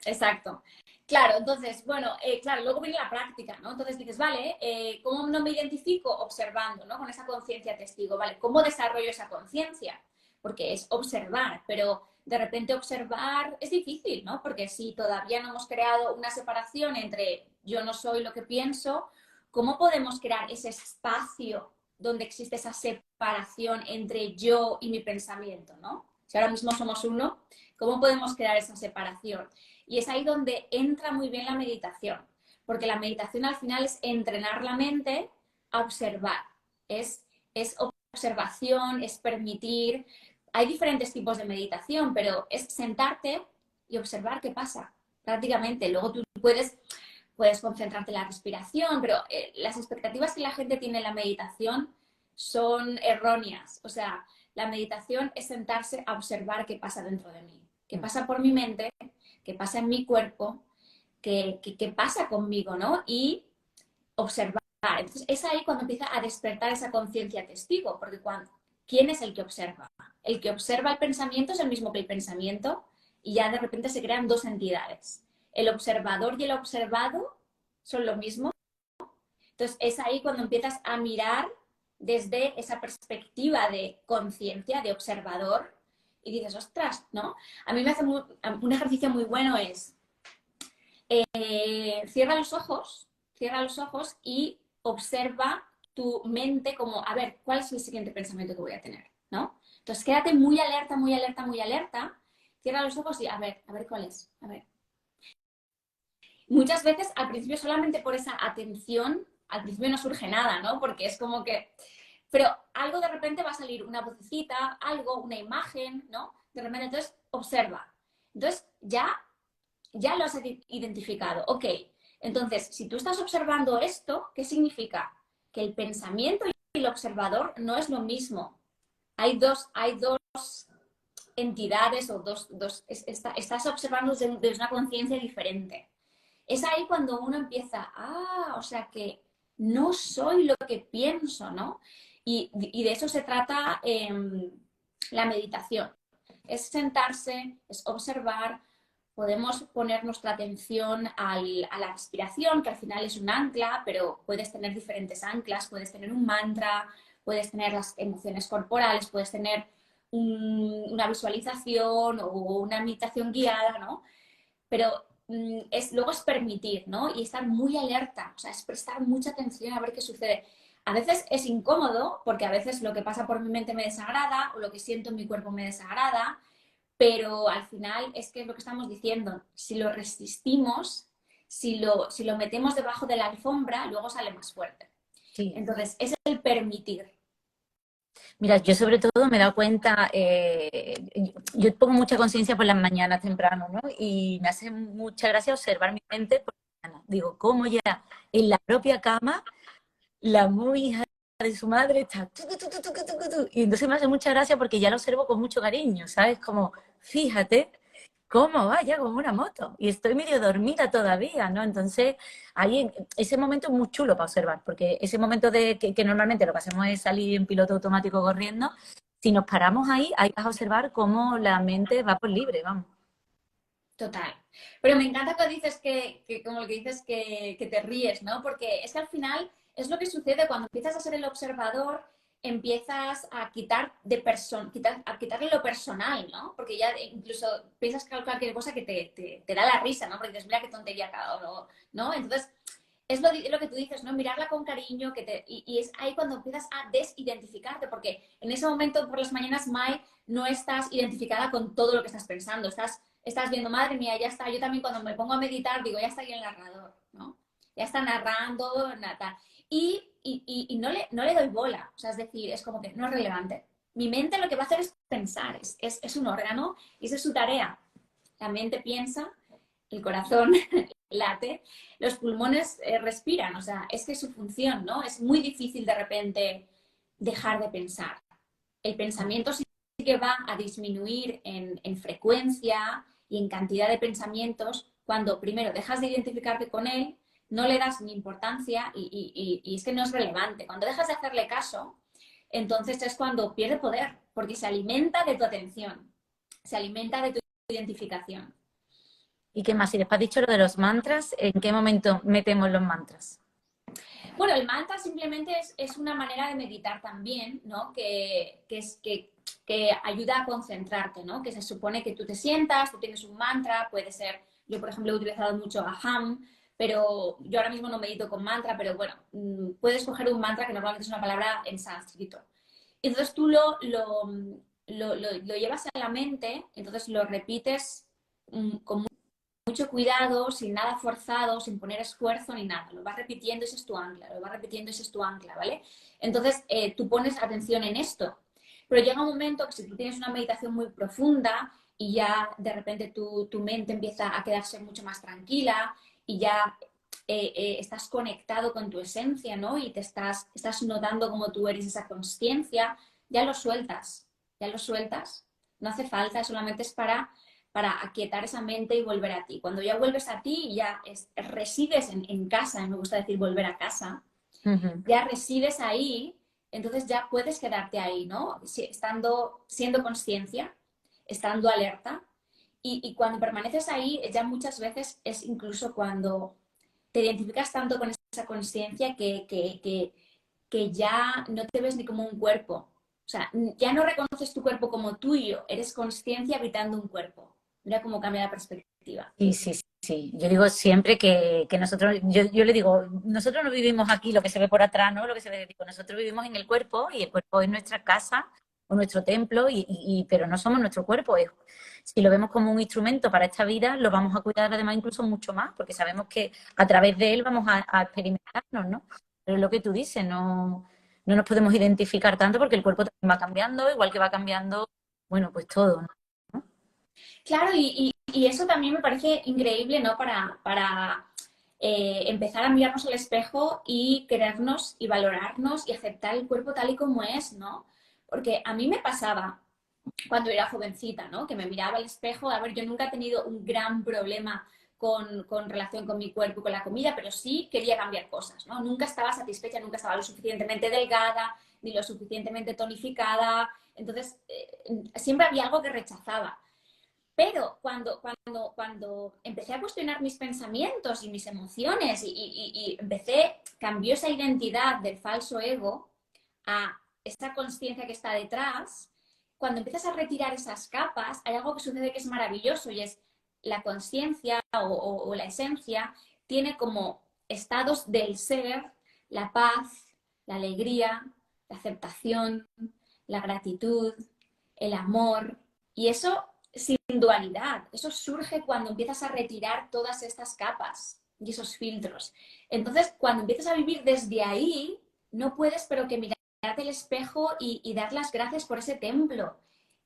Exacto. Claro, entonces, bueno, claro, luego viene la práctica, ¿no? Entonces dices, vale, ¿cómo no me identifico? Observando, ¿no? Con esa conciencia testigo, ¿vale? ¿Cómo desarrollo esa conciencia? Porque es observar, pero de repente observar es difícil, ¿no? Porque si todavía no hemos creado una separación entre yo no soy lo que pienso, ¿cómo podemos crear ese espacio donde existe esa separación entre yo y mi pensamiento, ¿no? Si ahora mismo somos uno, ¿cómo podemos crear esa separación? Y es ahí donde entra muy bien la meditación, porque la meditación al final es entrenar la mente a observar, es observación, es permitir. Hay diferentes tipos de meditación, pero es sentarte y observar qué pasa, prácticamente. Luego tú puedes concentrarte en la respiración, pero las expectativas que la gente tiene en la meditación son erróneas. O sea, la meditación es sentarse a observar qué pasa dentro de mí, qué pasa por mi mente, qué pasa en mi cuerpo, qué pasa conmigo, ¿no? Y observar. Entonces es ahí cuando empieza a despertar esa conciencia testigo, porque ¿quién es el que observa? El que observa el pensamiento es el mismo que el pensamiento y ya de repente se crean dos entidades. El observador y el observado son lo mismo. Entonces es ahí cuando empiezas a mirar desde esa perspectiva de conciencia, de observador, y dices, ostras, ¿no? A mí me hace un ejercicio muy bueno es cierra los ojos y observa tu mente como, a ver, ¿cuál es el siguiente pensamiento que voy a tener? ¿No? Entonces quédate muy alerta, muy alerta, muy alerta, cierra los ojos y a ver cuál es, a ver. Muchas veces al principio solamente por esa atención, al principio no surge nada, ¿no? Porque es como que, pero algo de repente va a salir una vocecita, algo, una imagen, ¿no? De repente entonces observa. Entonces ya ya lo has identificado. Ok, entonces, si tú estás observando esto, ¿qué significa? Que el pensamiento y el observador no es lo mismo. Hay dos entidades o estás observando desde una conciencia diferente. Es ahí cuando uno empieza, o sea que no soy lo que pienso, ¿no? Y de eso se trata la meditación. Es sentarse, es observar, podemos poner nuestra atención a la respiración, que al final es un ancla, pero puedes tener diferentes anclas, puedes tener un mantra, puedes tener las emociones corporales, puedes tener una visualización o una meditación guiada, ¿no? Pero luego es permitir, ¿no? Y estar muy alerta, o sea, es prestar mucha atención a ver qué sucede. A veces es incómodo, porque a veces lo que pasa por mi mente me desagrada, o lo que siento en mi cuerpo me desagrada, pero al final es que es lo que estamos diciendo, si lo resistimos, si lo metemos debajo de la alfombra, luego sale más fuerte. Sí. Entonces, es el permitir. Mira, yo sobre todo me he dado cuenta, yo pongo mucha conciencia por las mañanas temprano, ¿no? Y me hace mucha gracia observar mi mente por la mañana. Digo, cómo ya en la propia cama la muy hija de su madre está y entonces me hace mucha gracia porque ya lo observo con mucho cariño, ¿sabes? Como, fíjate cómo va ya como una moto y estoy medio dormida todavía, ¿no? Entonces, ahí ese momento es muy chulo para observar, porque ese momento de que normalmente lo que hacemos es salir en piloto automático corriendo, si nos paramos ahí vas a observar cómo la mente va por libre, vamos. Total. Pero me encanta cuando dices que como lo que dices, que te ríes, ¿no? Porque es que al final es lo que sucede cuando empiezas a ser el observador, empiezas a a quitarle lo personal, ¿no? Porque ya incluso piensas que cualquier cosa que te da la risa, ¿no? Porque dices, mira qué tontería, ¿no? Entonces, es lo que tú dices, ¿no? Mirarla con cariño y es ahí cuando empiezas a desidentificarte, porque en ese momento por las mañanas, Mai, no estás identificada con todo lo que estás pensando, estás viendo, madre mía, ya está. Yo también cuando me pongo a meditar digo, ya está ahí el narrador, ¿no? Ya está narrando, nada. Y no le doy bola. O sea, es decir, es como que no es relevante. Mi mente lo que va a hacer es pensar, es un órgano y esa es su tarea. La mente piensa, el corazón late, los pulmones respiran. O sea, es que es su función, ¿no? Es muy difícil de repente dejar de pensar. El pensamiento sí que va a disminuir en frecuencia y en cantidad de pensamientos cuando primero dejas de identificarte con él, no le das ni importancia y es que no es relevante. Cuando dejas de hacerle caso, entonces es cuando pierde poder, porque se alimenta de tu atención, se alimenta de tu identificación. ¿Y qué más? Y después has dicho lo de los mantras, ¿en qué momento metemos los mantras? Bueno, el mantra simplemente es una manera de meditar también, ¿no? Que ayuda a concentrarte, ¿no? Que se supone que tú te sientas, tú tienes un mantra, puede ser, yo por ejemplo he utilizado mucho Aham, pero yo ahora mismo no medito con mantra, pero bueno, puedes coger un mantra que normalmente es una palabra en sánscrito. Entonces tú lo llevas a la mente, entonces lo repites con mucho cuidado, sin nada forzado, sin poner esfuerzo ni nada. Lo vas repitiendo, ese es tu ancla, lo vas repitiendo, ese es tu ancla, ¿vale? Entonces, tú pones atención en esto. Pero llega un momento que si tú tienes una meditación muy profunda y ya de repente tu mente empieza a quedarse mucho más tranquila y ya estás conectado con tu esencia, ¿no? Y estás notando cómo tú eres esa conciencia, ya lo sueltas, ya lo sueltas. No hace falta, solamente es para aquietar esa mente y volver a ti. Cuando ya vuelves a ti, ya resides en casa, me gusta decir volver a casa, Ujú. ya resides ahí, entonces ya puedes quedarte ahí, ¿no? Siendo conciencia, estando alerta. Y cuando permaneces ahí, ya muchas veces es incluso cuando te identificas tanto con esa conciencia que ya no te ves ni como un cuerpo. O sea, ya no reconoces tu cuerpo como tuyo, eres conciencia habitando un cuerpo. Mira cómo cambia la perspectiva. Sí, sí, sí, sí. Yo digo siempre que nosotros, yo le digo, nosotros no vivimos aquí lo que se ve por atrás, ¿no? Lo que se ve, digo, nosotros vivimos en el cuerpo y el cuerpo es nuestra casa o nuestro templo, pero no somos nuestro cuerpo. Si lo vemos como un instrumento para esta vida, lo vamos a cuidar además incluso mucho más, porque sabemos que a través de él vamos a experimentarnos, ¿no? Pero es lo que tú dices, no nos podemos identificar tanto porque el cuerpo también va cambiando, igual que va cambiando, bueno, pues todo, ¿no? Claro, y eso también me parece increíble, ¿no? Para empezar a mirarnos al espejo y querernos y valorarnos y aceptar el cuerpo tal y como es, ¿no? Porque a mí me pasaba cuando era jovencita, ¿no? Que me miraba al espejo. A ver, yo nunca he tenido un gran problema con relación con mi cuerpo y con la comida, pero sí quería cambiar cosas, ¿no? Nunca estaba satisfecha, nunca estaba lo suficientemente delgada, ni lo suficientemente tonificada. Entonces, siempre había algo que rechazaba. Pero cuando empecé a cuestionar mis pensamientos y mis emociones y empecé, cambió esa identidad del falso ego a esta conciencia que está detrás, cuando empiezas a retirar esas capas, hay algo que sucede que es maravilloso y es la conciencia o la esencia tiene como estados del ser, la paz, la alegría, la aceptación, la gratitud, el amor. Y eso sin dualidad, eso surge cuando empiezas a retirar todas estas capas y esos filtros. Entonces, cuando empiezas a vivir desde ahí, no puedes pero que mirarte el espejo y dar las gracias por ese templo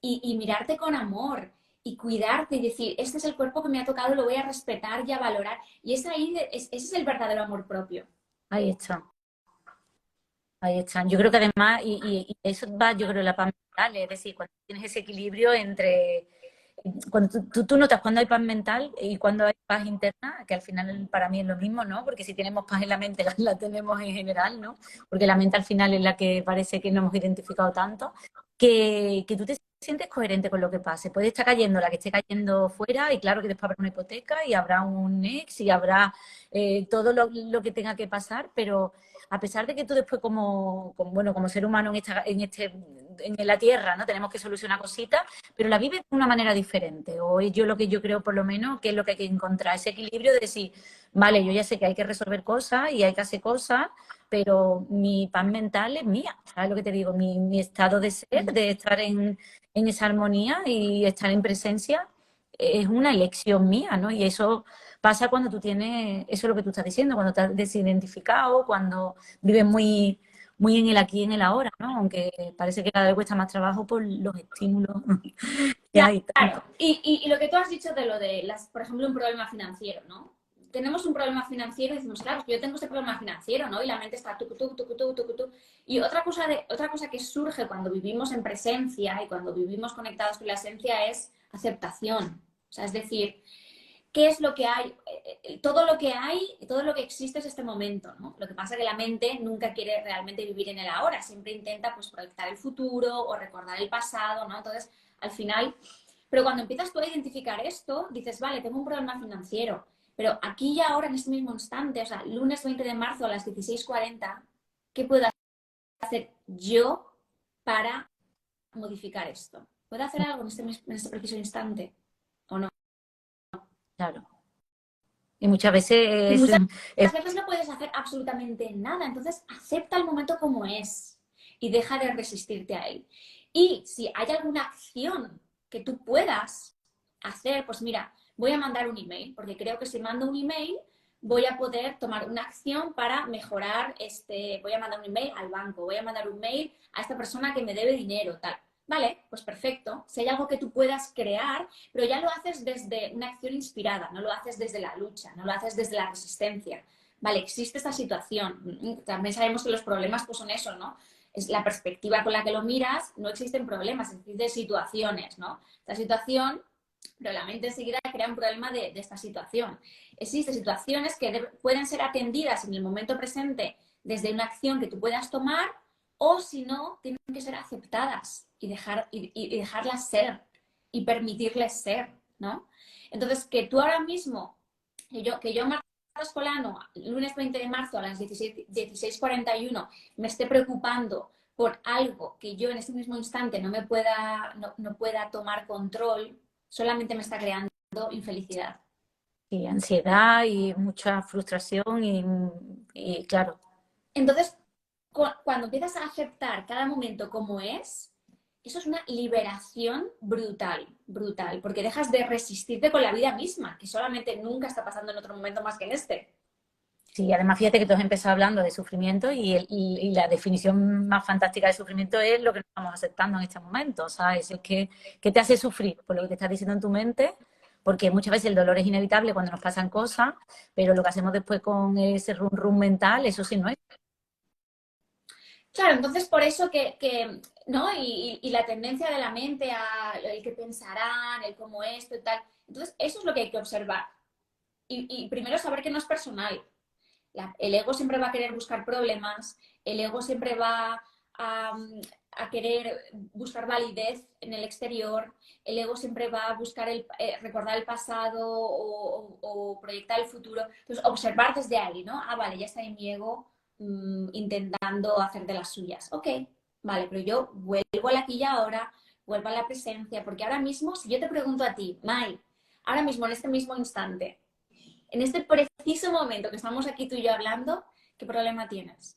y mirarte con amor y cuidarte y decir, este es el cuerpo que me ha tocado, lo voy a respetar y a valorar. Y es ahí, ese es el verdadero amor propio. Ahí está. Ahí están. Yo creo que además, y eso va, yo creo, la paz mental, es decir, cuando tienes ese equilibrio entre, cuando tú notas cuando hay paz mental y cuando hay paz interna, que al final para mí es lo mismo, ¿no? Porque si tenemos paz en la mente, la tenemos en general, ¿no? Porque la mente al final es la que parece que no hemos identificado tanto, que tú te sientes coherente con lo que pase. Puede estar cayendo la que esté cayendo fuera y claro que después habrá una hipoteca y habrá un ex y habrá todo lo que tenga que pasar, pero a pesar de que tú después bueno, como ser humano en la Tierra, ¿no? Tenemos que solucionar cositas, pero la vives de una manera diferente. O es yo lo que yo creo, por lo menos, que es lo que hay que encontrar, ese equilibrio de decir, vale, yo ya sé que hay que resolver cosas y hay que hacer cosas, pero mi paz mental es mía, ¿sabes lo que te digo? Mi estado de ser, de estar en esa armonía y estar en presencia, es una elección mía, ¿no? Y eso pasa cuando tú tienes, eso es lo que tú estás diciendo, cuando estás desidentificado, cuando vives muy en el aquí y en el ahora, ¿no? Aunque parece que cada vez cuesta más trabajo por los estímulos que hay Claro, tanto. y lo que tú has dicho de lo de, por ejemplo, un problema financiero, ¿no? Tenemos un problema financiero y decimos, claro, yo tengo este problema financiero, ¿no? Y la mente está tucu, tucu, tucu, tucu, tucu, tucu. Y otra cosa que surge cuando vivimos en presencia y cuando vivimos conectados con la esencia es aceptación. O sea, es decir, ¿qué es lo que hay? Todo lo que hay, todo lo que existe es este momento, ¿no? Lo que pasa es que la mente nunca quiere realmente vivir en el ahora, siempre intenta pues proyectar el futuro o recordar el pasado, ¿no? Entonces, al final, pero cuando empiezas tú a identificar esto, dices, vale, tengo un problema financiero, pero aquí y ahora, en este mismo instante, o sea, lunes 20 de marzo a las 16:40, ¿qué puedo hacer yo para modificar esto? ¿Puedo hacer algo en este preciso instante o no? Claro. Y muchas Y veces muchas es veces no puedes hacer absolutamente nada, entonces acepta el momento como es y deja de resistirte a él. Y si hay alguna acción que tú puedas hacer, pues mira, voy a mandar un email, porque creo que si mando un email voy a poder tomar una acción para mejorar voy a mandar un email al banco, voy a mandar un mail a esta persona que me debe dinero, tal. Vale, pues perfecto. Si hay algo que tú puedas crear, pero ya lo haces desde una acción inspirada, no lo haces desde la lucha, no lo haces desde la resistencia. Vale, existe esta situación. También sabemos que los problemas pues son eso, ¿no? Es la perspectiva con la que lo miras, no existen problemas, existen situaciones, ¿no? Esta situación, pero la mente enseguida crea un problema de esta situación. Existen situaciones que pueden ser atendidas en el momento presente desde una acción que tú puedas tomar o si no, tienen que ser aceptadas y dejarlas ser y permitirles ser, ¿no? Entonces, que tú ahora mismo, Marta Escolano, lunes 20 de marzo a las 16:41, me esté preocupando por algo que yo en este mismo instante no pueda tomar control, solamente me está creando infelicidad. y ansiedad y mucha frustración y claro, Entonces, cuando empiezas a aceptar cada momento como es, eso es una liberación brutal, brutal, porque dejas de resistirte con la vida misma, que solamente nunca está pasando en otro momento más que en este. Sí, además fíjate que tú has empezado hablando de sufrimiento y la definición más fantástica de sufrimiento es lo que nos estamos aceptando en este momento, ¿sabes? Es que te hace sufrir por lo que te estás diciendo en tu mente, porque muchas veces el dolor es inevitable cuando nos pasan cosas, pero lo que hacemos después con ese rum rum mental, eso sí no es. Claro, entonces por eso ¿no? Y la tendencia de la mente a el que pensarán, el cómo esto y tal. Entonces, eso es lo que hay que observar. Y primero saber que no es personal. El ego siempre va a querer buscar problemas, el ego siempre va a, a querer buscar validez en el exterior, el ego siempre va a buscar recordar el pasado o proyectar el futuro. Entonces, observar desde ahí, ¿no? Ah, vale, ya está en mi ego intentando hacer de las suyas. Ok, vale, pero yo vuelvo al aquí y ahora, vuelvo a la presencia, porque ahora mismo, si yo te pregunto a ti, Mai, ahora mismo, en este mismo instante, en este preciso momento que estamos aquí tú y yo hablando, ¿qué problema tienes?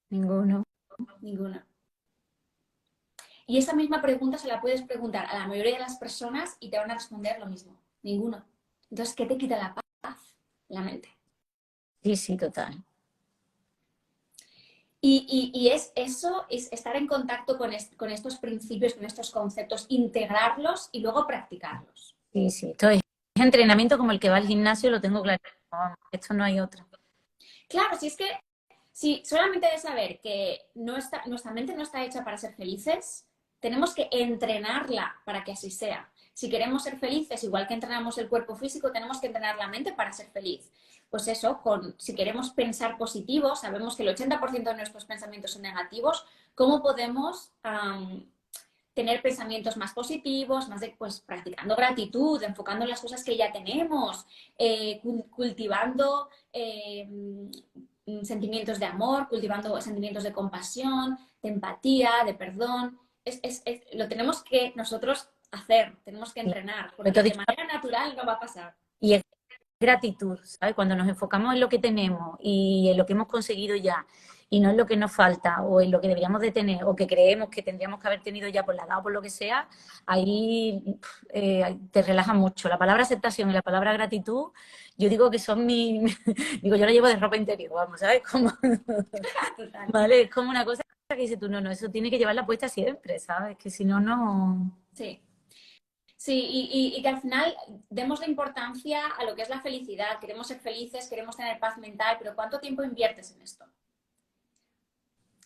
Ninguno. Ninguno. Y esa misma pregunta se la puedes preguntar a la mayoría de las personas y te van a responder lo mismo. Ninguno. Entonces, ¿qué te quita la paz? La mente. Sí, sí, total. Y es eso, es estar en contacto con estos principios, con estos conceptos, integrarlos y luego practicarlos. Sí, sí. Esto es entrenamiento como el que va al gimnasio, lo tengo claro. Vamos, esto no hay otra. Claro, si es que si solamente de saber que nuestra mente no está hecha para ser felices, tenemos que entrenarla para que así sea. Si queremos ser felices, igual que entrenamos el cuerpo físico, tenemos que entrenar la mente para ser feliz. Pues eso, si queremos pensar positivo, sabemos que el 80% de nuestros pensamientos son negativos, ¿cómo podemos tener pensamientos más positivos, pues practicando gratitud, enfocando en las cosas que ya tenemos, cultivando sentimientos de amor, cultivando sentimientos de compasión, de empatía, de perdón? Lo tenemos que nosotros hacer, tenemos que Sí. entrenar, Pero tú porque has de dicho, manera natural no va a pasar. y es gratitud, ¿sabes? Cuando nos enfocamos en lo que tenemos y en lo que hemos conseguido ya, y no en lo que nos falta o en lo que deberíamos de tener o que creemos que tendríamos que haber tenido ya por la edad o por lo que sea, ahí te relaja mucho. La palabra aceptación y la palabra gratitud, yo digo que son digo, yo la llevo de ropa interior, vamos, ¿sabes? Como, Total. ¿vale? Es como una cosa que dices tú, no, no, eso tiene que llevarla puesta siempre, ¿sabes? Que si no, no... Sí. Sí, y que al final demos la importancia a lo que es la felicidad. Queremos ser felices, queremos tener paz mental, pero ¿cuánto tiempo inviertes en esto?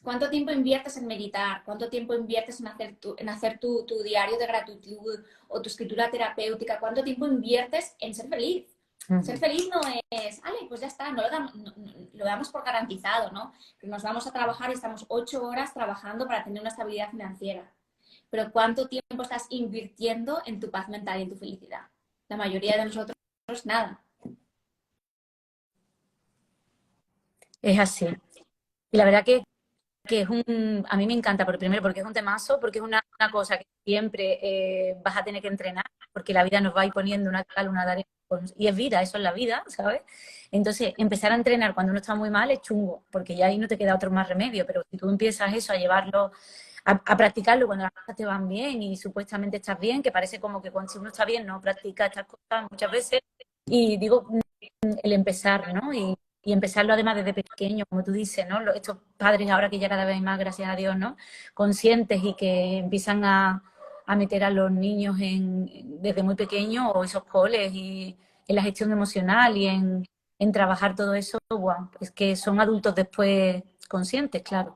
¿Cuánto tiempo inviertes en meditar? ¿Cuánto tiempo inviertes en hacer tu diario de gratitud o tu escritura terapéutica? ¿Cuánto tiempo inviertes en ser feliz? Ser Ujú. feliz no es, ale, pues ya está, lo damos por garantizado, ¿no? Que nos vamos a trabajar y estamos 8 horas trabajando para tener una estabilidad financiera. Pero ¿cuánto tiempo estás invirtiendo en tu paz mental y en tu felicidad? La mayoría de nosotros, nada. Es así. Y la verdad que es a mí me encanta, por primero porque es un temazo, porque es una cosa que siempre vas a tener que entrenar, porque la vida nos va a ir poniendo una cal, una de arena, y es vida, eso es la vida, ¿sabes? Entonces, empezar a entrenar cuando uno está muy mal es chungo, porque ya ahí no te queda otro más remedio, pero si tú empiezas eso, a llevarlo, a practicarlo cuando las cosas te van bien y supuestamente estás bien, que parece como que cuando si uno está bien no practica estas cosas muchas veces, y digo, el empezar, ¿no? Y empezarlo además desde pequeño, como tú dices, ¿no? Estos padres ahora que ya cada vez hay más, gracias a Dios, ¿no? Conscientes y que empiezan a meter a los niños desde muy pequeños o esos coles y en la gestión emocional y en trabajar todo eso, wow, es que son adultos después conscientes, claro.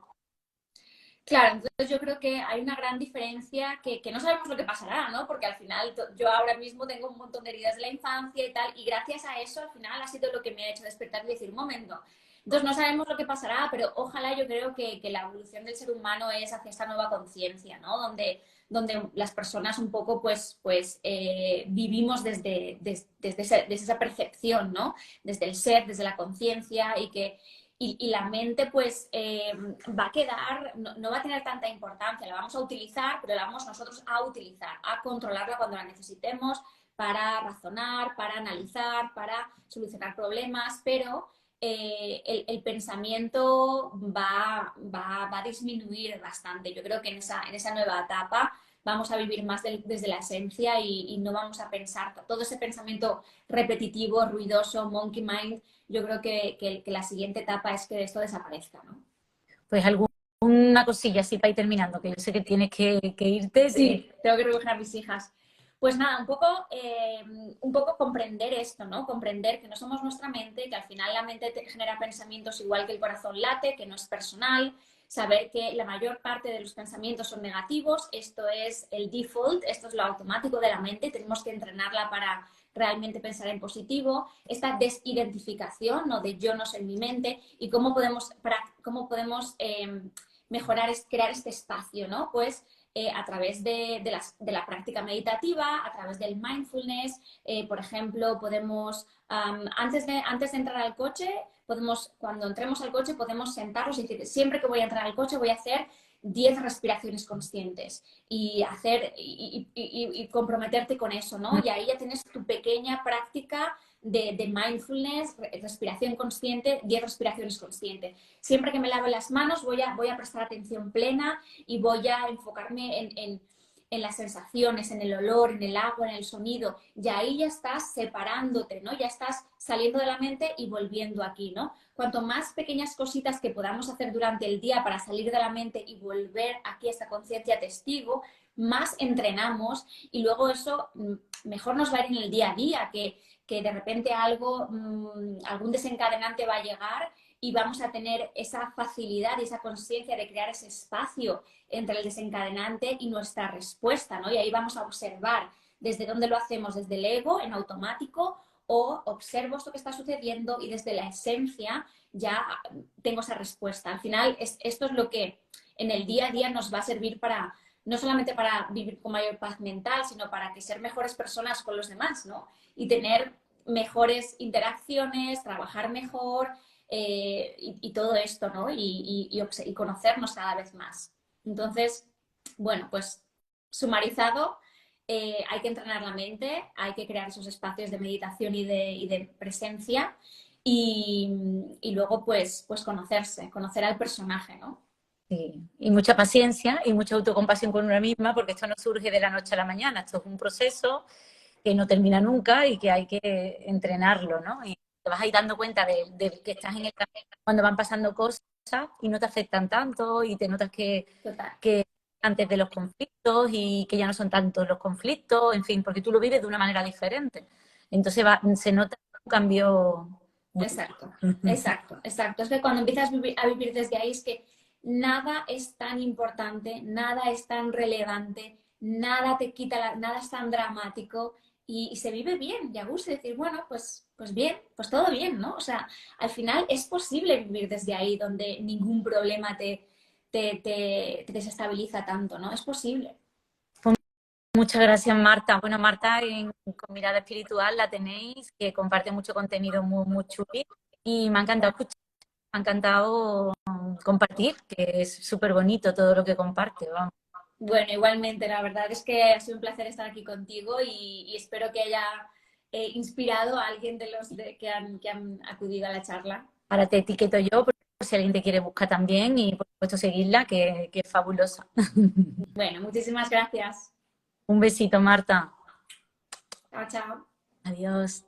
Claro, entonces yo creo que hay una gran diferencia que no sabemos lo que pasará, ¿no? Porque al final yo ahora mismo tengo un montón de heridas de la infancia y tal, y gracias a eso al final ha sido lo que me ha hecho despertar y decir, un momento. Entonces no sabemos lo que pasará, pero ojalá yo creo que la evolución del ser humano es hacia esta nueva conciencia, ¿no? Donde las personas un poco vivimos desde esa percepción, ¿no? Desde el ser, desde la conciencia y la mente va a quedar, no va a tener tanta importancia, la vamos a utilizar, pero la vamos nosotros a utilizar, a controlarla cuando la necesitemos para razonar, para analizar, para solucionar problemas, pero el pensamiento va a disminuir bastante. Yo creo que en esa nueva etapa vamos a vivir más desde la esencia y no vamos a pensar todo ese pensamiento repetitivo, ruidoso, monkey mind. Yo creo que la siguiente etapa es que esto desaparezca, ¿no? Pues alguna cosilla así para ir terminando, que yo sé que tienes que irte. Sí, tengo que recoger a mis hijas. Pues nada, un poco comprender esto, ¿no? Comprender que no somos nuestra mente, que al final la mente te genera pensamientos igual que el corazón late, que no es personal, saber que la mayor parte de los pensamientos son negativos, esto es el default, esto es lo automático de la mente, tenemos que entrenarla para realmente pensar en positivo, esta desidentificación, ¿no? De yo no soy mi mente y cómo podemos mejorar, crear este espacio, ¿no? Pues a través de la práctica meditativa, a través del mindfulness. Por ejemplo, podemos, antes de entrar al coche, cuando entremos al coche, podemos sentarnos y decir, siempre que voy a entrar al coche voy a hacer 10 respiraciones conscientes y comprometerte con eso, ¿no? Y ahí ya tienes tu pequeña práctica de mindfulness, respiración consciente, 10 respiraciones conscientes. Siempre que me lave las manos voy a prestar atención plena y voy a enfocarme en las sensaciones, en el olor, en el agua, en el sonido. Y ahí ya estás separándote, ¿no? Ya estás saliendo de la mente y volviendo aquí, ¿no? Cuanto más pequeñas cositas que podamos hacer durante el día para salir de la mente y volver aquí a esta conciencia testigo, más entrenamos y luego eso mejor nos va a ir en el día a día, que de repente algún desencadenante va a llegar y vamos a tener esa facilidad y esa conciencia de crear ese espacio entre el desencadenante y nuestra respuesta, ¿no? Y ahí vamos a observar desde dónde lo hacemos, desde el ego, en automático, o observo esto que está sucediendo y desde la esencia ya tengo esa respuesta. Al final, esto es lo que en el día a día nos va a servir para, no solamente para vivir con mayor paz mental, sino para que ser mejores personas con los demás, ¿no? Y tener mejores interacciones, trabajar mejor y todo esto, ¿no? Y conocernos cada vez más. Entonces, bueno, pues sumarizado, hay que entrenar la mente, hay que crear esos espacios de meditación y de presencia y luego pues conocerse, conocer al personaje, ¿no? Sí. Y mucha paciencia y mucha autocompasión con una misma, porque esto no surge de la noche a la mañana, esto es un proceso que no termina nunca y que hay que entrenarlo, ¿no? Y te vas a ir dando cuenta de que estás en el camino cuando van pasando cosas y no te afectan tanto y te notas Total. que antes de los conflictos y que ya no son tantos los conflictos, en fin, porque tú lo vives de una manera diferente. Entonces se nota un cambio. Exacto, exacto, exacto. Es que cuando empiezas a vivir desde ahí es que nada es tan importante, nada es tan relevante, nada te quita, nada es tan dramático y se vive bien y a gusto y decir, bueno, pues bien, pues todo bien, ¿no? O sea, al final es posible vivir desde ahí donde ningún problema te desestabiliza tanto, ¿no? Es posible. Muchas gracias, Marta. Bueno, Marta, con Mirada Espiritual la tenéis, que comparte mucho contenido muy, muy chulo. Y me ha encantado escuchar, me ha encantado compartir, que es súper bonito todo lo que comparte. Vamos. Bueno, igualmente, la verdad es que ha sido un placer estar aquí contigo y espero que haya inspirado a alguien de los que han acudido a la charla. Ahora te etiqueto yo, por si alguien te quiere buscar también, y por supuesto seguirla, que es fabulosa. Bueno, muchísimas gracias. Un besito, Marta. Chao, chao. Adiós.